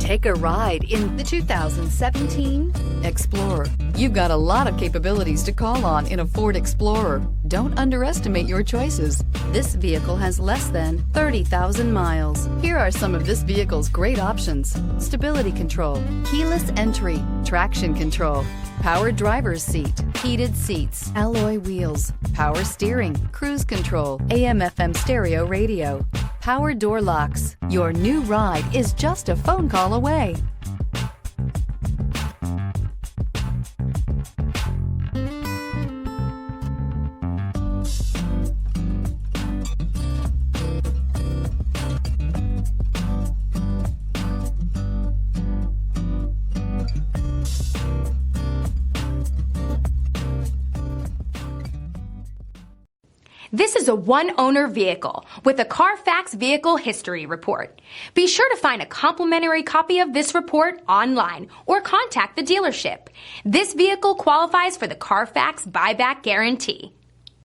Take a ride in the 2017 Explorer. You've got a lot of capabilities to call on in a Ford Explorer. Don't underestimate your choices. This vehicle has less than 30,000 miles. Here are some of this vehicle's great options: stability control, keyless entry, traction control, power driver's seat, heated seats, alloy wheels, power steering, cruise control, AM/FM stereo radio, power door locks. Your new ride is just a phone call away. This is a one-owner vehicle with a CARFAX Vehicle History Report. Be sure to find a complimentary copy of this report online or contact the dealership. This vehicle qualifies for the CARFAX Buyback Guarantee.